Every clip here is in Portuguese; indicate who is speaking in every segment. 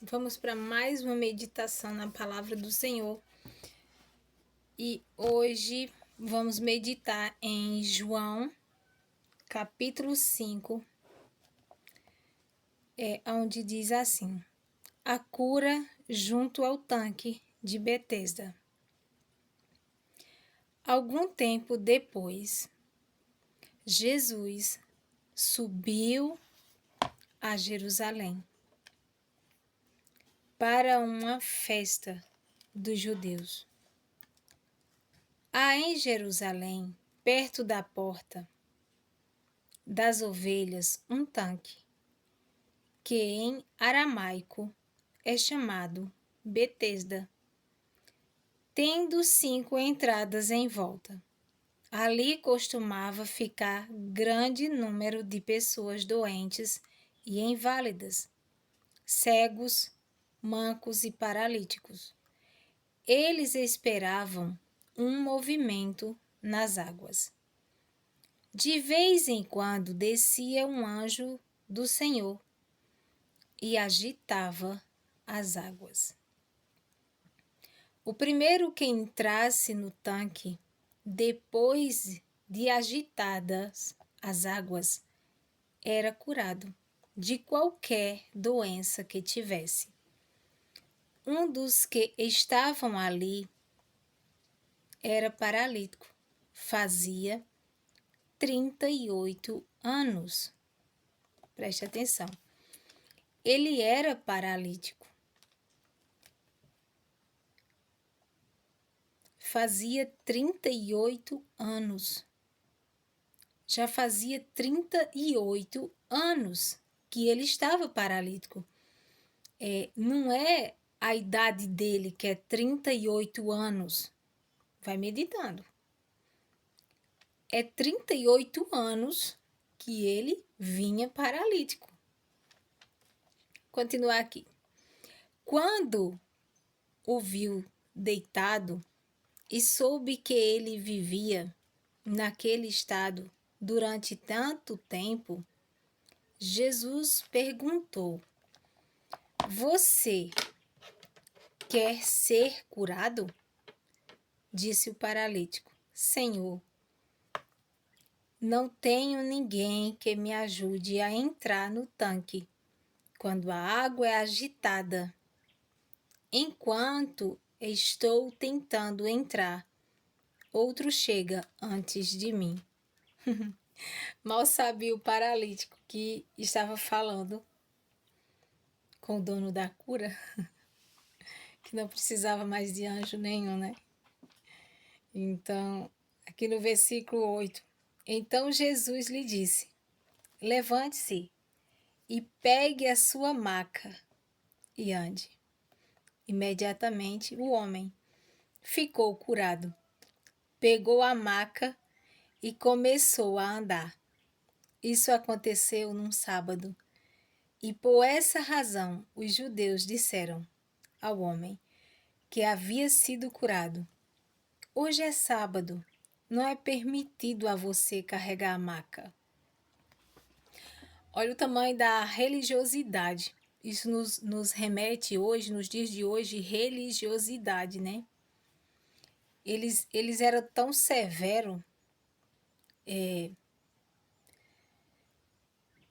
Speaker 1: Vamos para mais uma meditação na palavra do Senhor. E hoje vamos meditar em João, capítulo 5, onde diz assim: a cura junto ao tanque de Betesda. Algum tempo depois, Jesus subiu a Jerusalém para uma festa dos judeus. Há em Jerusalém, perto da porta das ovelhas, um tanque, que em aramaico é chamado Betesda, tendo 5 entradas em volta. Ali costumava ficar grande número de pessoas doentes e inválidas, cegos, mancos e paralíticos. Eles esperavam um movimento nas águas. De vez em quando descia um anjo do Senhor e agitava as águas. O primeiro que entrasse no tanque, depois de agitadas as águas, era curado de qualquer doença que tivesse. Um dos que estavam ali era paralítico, fazia 38 anos. Preste atenção. Ele era paralítico. Fazia 38 anos. Já fazia 38 anos que ele estava paralítico. Não é a idade dele, que é 38 anos. Vai meditando. É 38 anos que ele vinha paralítico. Continuar aqui. Quando o viu deitado e soube que ele vivia naquele estado durante tanto tempo, Jesus perguntou: você quer ser curado? Disse o paralítico: Senhor, não tenho ninguém que me ajude a entrar no tanque quando a água é agitada. Enquanto estou tentando entrar, outro chega antes de mim. Mal sabia o paralítico que estava falando com o dono da cura, que não precisava mais de anjo nenhum, né? Então, aqui no versículo 8, então Jesus lhe disse: levante-se e pegue a sua maca e ande. Imediatamente o homem ficou curado, pegou a maca e começou a andar. Isso aconteceu num sábado, e por essa razão os judeus disseram ao homem que havia sido curado: hoje é sábado, não é permitido a você carregar a maca. Olha o tamanho da religiosidade. Isso nos remete hoje, nos dias de hoje, religiosidade, né? Eles eram tão severos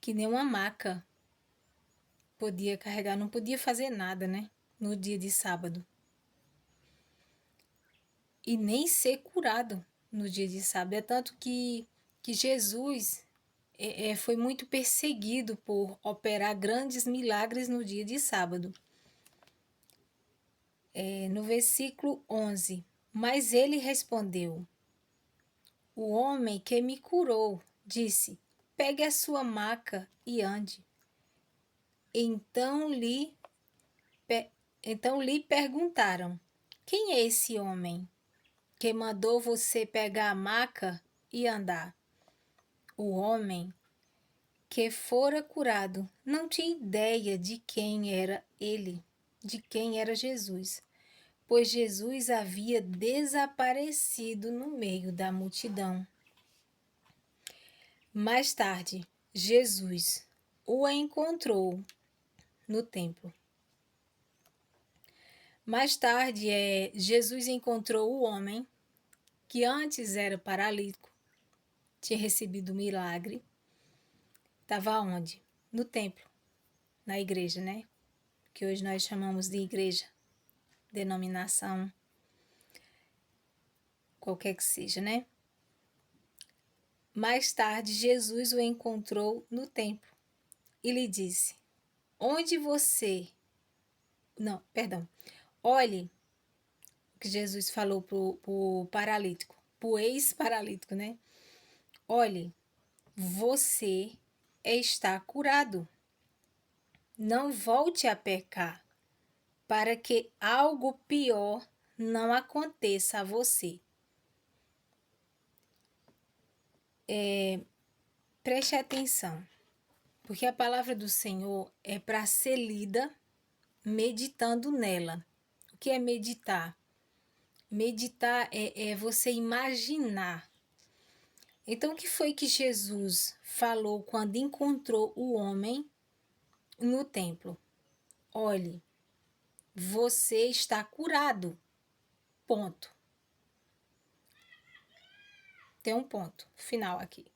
Speaker 1: que nem uma maca podia carregar, não podia fazer nada, né? No dia de sábado. E nem ser curado no dia de sábado. É tanto que Jesus foi muito perseguido por operar grandes milagres no dia de sábado. No versículo 11, mas ele respondeu: o homem que me curou disse: pegue a sua maca e ande. Então lhe perguntaram: quem é esse homem que mandou você pegar a maca e andar? O homem que fora curado não tinha ideia de quem era ele, de quem era Jesus, pois Jesus havia desaparecido no meio da multidão. Mais tarde, Jesus o encontrou no templo. Mais tarde, Jesus encontrou o homem que antes era paralítico, tinha recebido o milagre, estava onde? No templo, na igreja, né? Que hoje nós chamamos de igreja, denominação, qualquer que seja, né? Mais tarde, Jesus o encontrou no templo e lhe disse: Onde você... Não, perdão. Olhe o que Jesus falou pro paralítico, pro ex-paralítico, né? Olhe, você está curado. Não volte a pecar, para que algo pior não aconteça a você. Preste atenção, porque a palavra do Senhor é para ser lida meditando nela. O que é meditar? Meditar é você imaginar. Então, o que foi que Jesus falou quando encontrou o homem no templo? Olhe, você está curado. Ponto. Tem um ponto final aqui.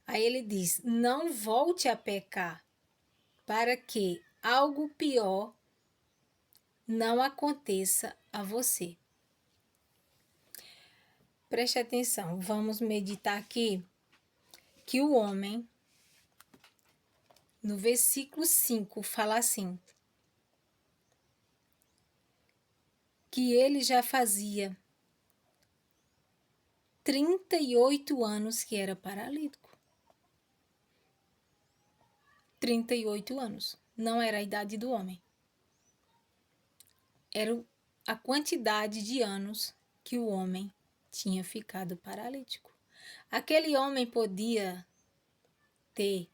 Speaker 1: Aí ele diz: não volte a pecar, para que algo pior não aconteça a você. Preste atenção, vamos meditar aqui que o homem, no versículo 5, fala assim: que ele já fazia 38 anos que era paralítico. 38 anos. Não era a idade do homem. Era a quantidade de anos que o homem tinha ficado paralítico. Aquele homem podia ter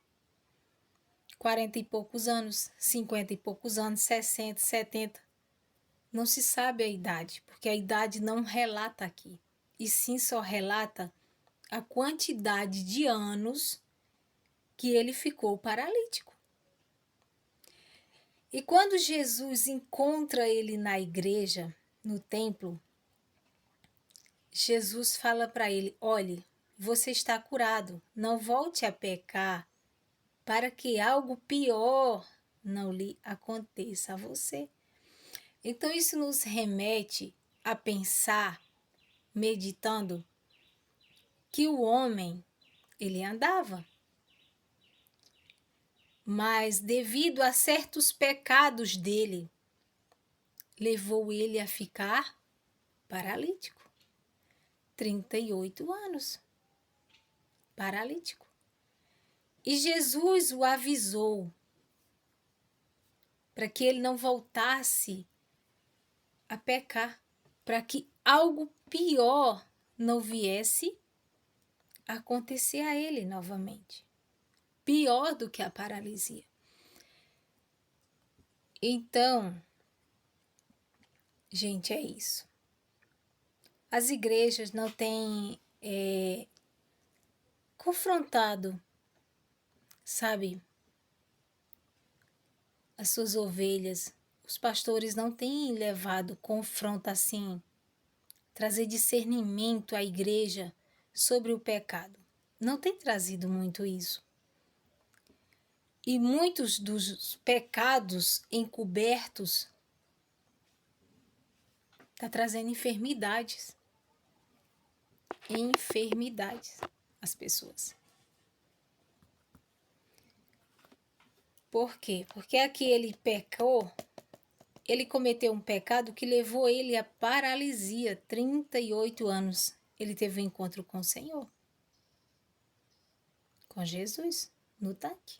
Speaker 1: 40 e poucos anos, 50 e poucos anos, 60, 70. Não se sabe a idade, porque a idade não relata aqui. E sim só relata a quantidade de anos que ele ficou paralítico. E quando Jesus encontra ele na igreja, no templo, Jesus fala para ele: olhe, você está curado, não volte a pecar, para que algo pior não lhe aconteça a você. Então isso nos remete a pensar, meditando, que o homem, ele andava, mas devido a certos pecados dele, levou ele a ficar paralítico. 38 anos, paralítico. E Jesus o avisou para que ele não voltasse a pecar, para que algo pior não viesse a acontecer a ele novamente. Pior do que a paralisia. Então, gente, é isso. As igrejas não têm confrontado, sabe, as suas ovelhas. Os pastores não têm levado confronto assim, trazer discernimento à igreja sobre o pecado. Não tem trazido muito isso. E muitos dos pecados encobertos está trazendo enfermidades. Enfermidades às pessoas. Por quê? Porque aqui ele pecou, ele cometeu um pecado que levou ele à paralisia. 38 anos ele teve um encontro com o Senhor, com Jesus, no tanque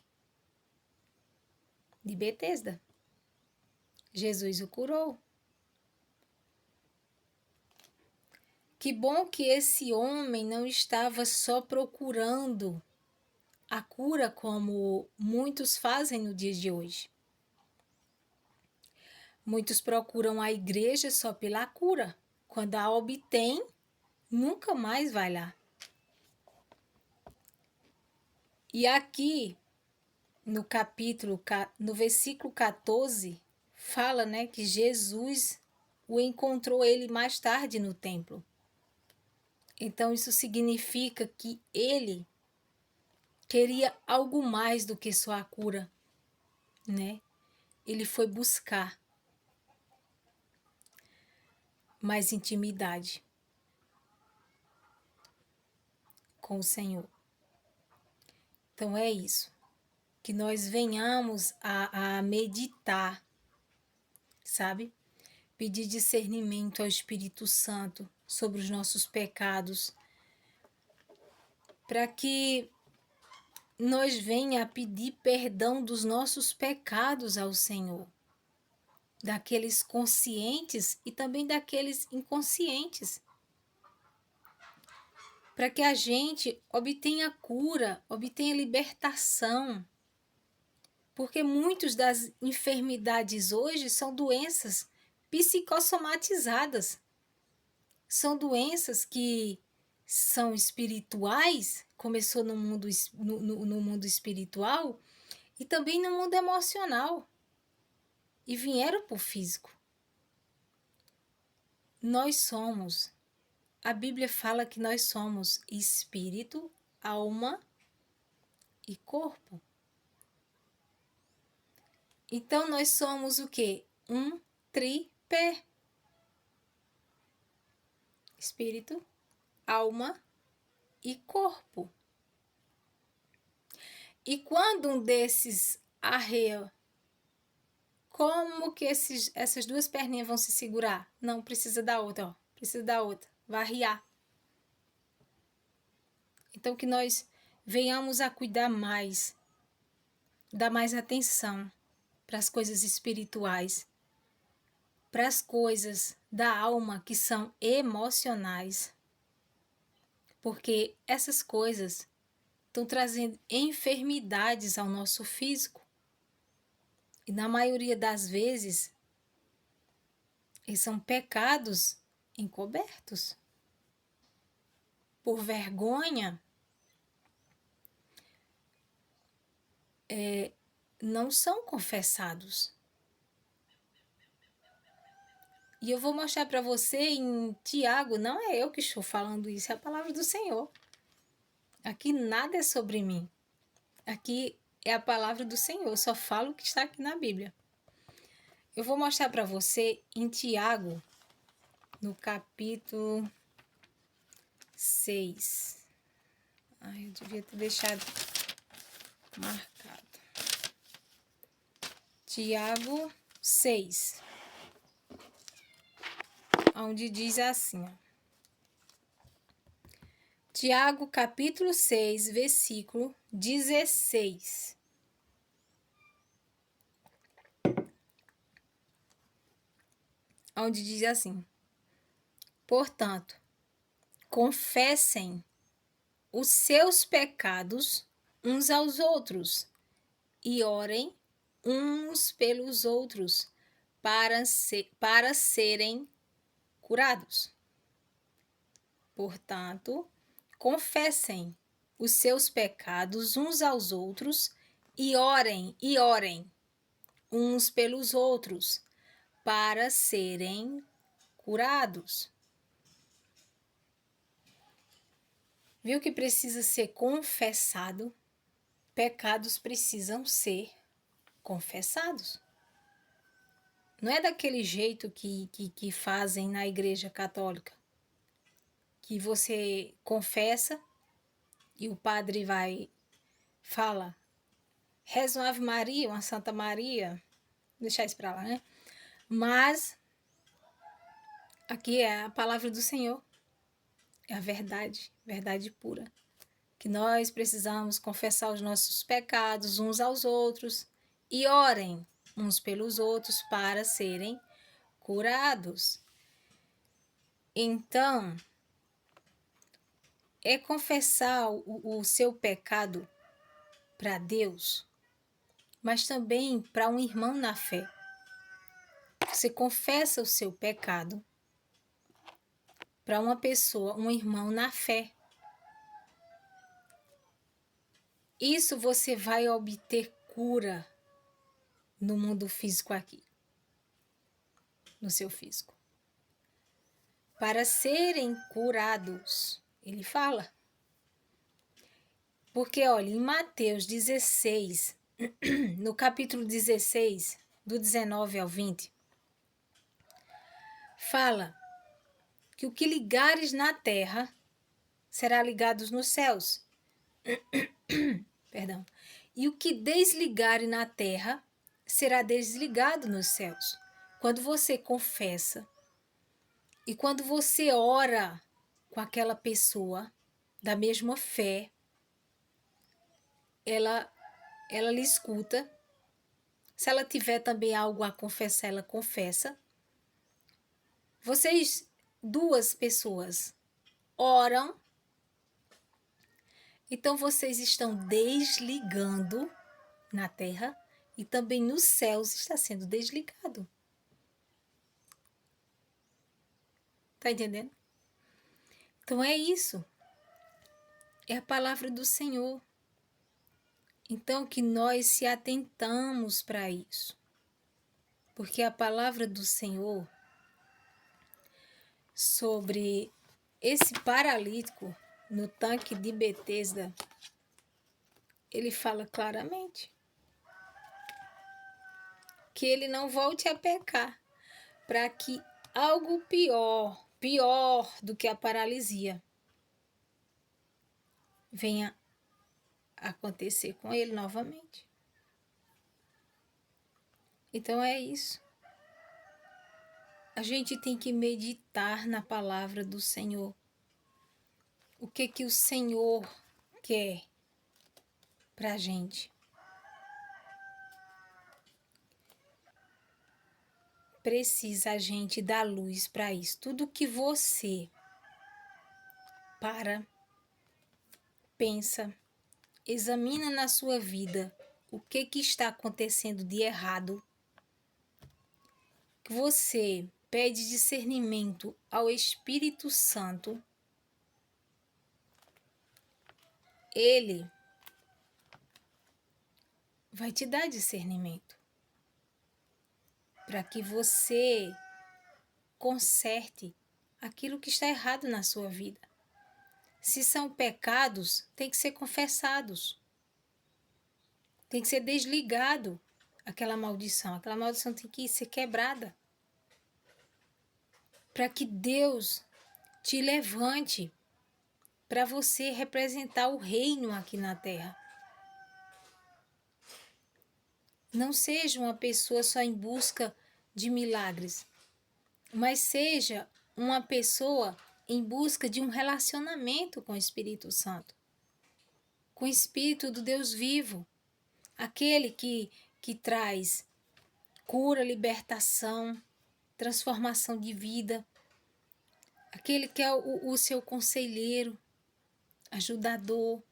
Speaker 1: de Betesda. Jesus o curou. Que bom que esse homem não estava só procurando a cura como muitos fazem no dia de hoje. Muitos procuram a igreja só pela cura. Quando a obtém, nunca mais vai lá. E aqui, no versículo 14, fala, né, que Jesus o encontrou ele mais tarde no templo. Então isso significa que ele queria algo mais do que só a cura, né? Ele foi buscar mais intimidade com o Senhor. Então é isso, que nós venhamos a meditar, sabe? Pedir discernimento ao Espírito Santo sobre os nossos pecados, para que nós venha a pedir perdão dos nossos pecados ao Senhor, daqueles conscientes e também daqueles inconscientes, para que a gente obtenha cura, obtenha libertação, porque muitas das enfermidades hoje são doenças psicossomatizadas, são doenças que são espirituais, começou no mundo, no mundo espiritual e também no mundo emocional, e vieram para o físico. Nós somos, a Bíblia fala que nós somos espírito, alma e corpo. Então nós somos o quê? Um tripé. Espírito, alma e corpo. E quando um desses arreia, como que essas duas perninhas vão se segurar? Não, precisa da outra, ó. Precisa da outra. Vai arriar. Então que nós venhamos a cuidar mais, dar mais atenção para as coisas espirituais, para as coisas da alma que são emocionais, porque essas coisas estão trazendo enfermidades ao nosso físico e na maioria das vezes eles são pecados encobertos por vergonha, não são confessados. E eu vou mostrar para você em Tiago, não é eu que estou falando isso, é a palavra do Senhor. Aqui nada é sobre mim. Aqui é a palavra do Senhor, eu só falo o que está aqui na Bíblia. Eu vou mostrar para você em Tiago, no capítulo 6. Ai, eu devia ter deixado marcado. Tiago 6. Onde diz assim, ó. Tiago, capítulo 6, versículo 16. Onde diz assim: portanto, confessem os seus pecados uns aos outros e orem uns pelos outros para serem curados. Portanto, confessem os seus pecados uns aos outros e orem uns pelos outros para serem curados. Viu que precisa ser confessado? Pecados precisam ser confessados. Não é daquele jeito que fazem na Igreja Católica, que você confessa e o padre fala, reza uma Ave Maria, uma Santa Maria, deixar isso para lá, né? Mas aqui é a palavra do Senhor, é a verdade, verdade pura, que nós precisamos confessar os nossos pecados uns aos outros e orem uns pelos outros para serem curados. Então, é confessar o seu pecado para Deus, mas também para um irmão na fé. Você confessa o seu pecado para uma pessoa, um irmão na fé. Isso você vai obter cura no mundo físico aqui, no seu físico. para serem curados. Ele fala. Porque, olha, em Mateus 16, no capítulo 16, do 19 ao 20, fala que o que ligares na terra será ligado nos céus. Perdão. E o que desligares na terra será desligado nos céus. Quando você confessa e quando você ora com aquela pessoa da mesma fé, ela lhe escuta. Se ela tiver também algo a confessar, ela confessa. Vocês, duas pessoas, oram, então vocês estão desligando na terra e também nos céus está sendo desligado. Tá entendendo? Então é isso. É a palavra do Senhor. Então que nós se atentamos para isso. Porque a palavra do Senhor sobre esse paralítico no tanque de Betesda, ele fala claramente que ele não volte a pecar, para que algo pior do que a paralisia, venha acontecer com ele novamente. Então é isso. A gente tem que meditar na palavra do Senhor. O que o Senhor quer para a gente? Precisa a gente dar luz para isso. Tudo que você pensa, examina na sua vida o que está acontecendo de errado, que você pede discernimento ao Espírito Santo, ele vai te dar discernimento para que você conserte aquilo que está errado na sua vida. Se são pecados, tem que ser confessados. Tem que ser desligado aquela maldição. Aquela maldição tem que ser quebrada. Para que Deus te levante para você representar o reino aqui na terra. Não seja uma pessoa só em busca de milagres, mas seja uma pessoa em busca de um relacionamento com o Espírito Santo, com o Espírito do Deus vivo, aquele que traz cura, libertação, transformação de vida, aquele que é o seu conselheiro, ajudador,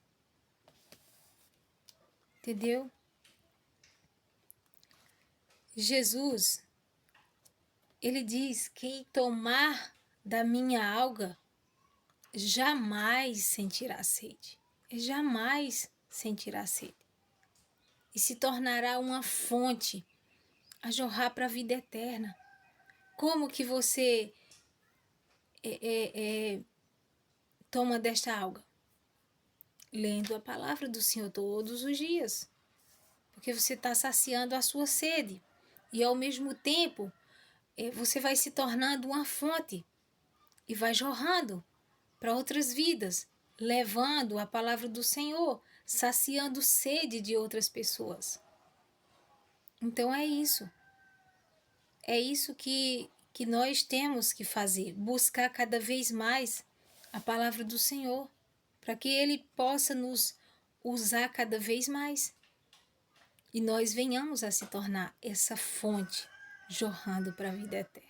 Speaker 1: entendeu? Jesus, ele diz: quem tomar da minha água jamais sentirá sede. Jamais sentirá sede. E se tornará uma fonte a jorrar para a vida eterna. Como que você toma desta água? Lendo a palavra do Senhor todos os dias. Porque você está saciando a sua sede. E ao mesmo tempo, você vai se tornando uma fonte e vai jorrando para outras vidas, levando a palavra do Senhor, saciando sede de outras pessoas. Então é isso. É isso que nós temos que fazer, buscar cada vez mais a palavra do Senhor, para que Ele possa nos usar cada vez mais. E nós venhamos a se tornar essa fonte jorrando para a vida eterna.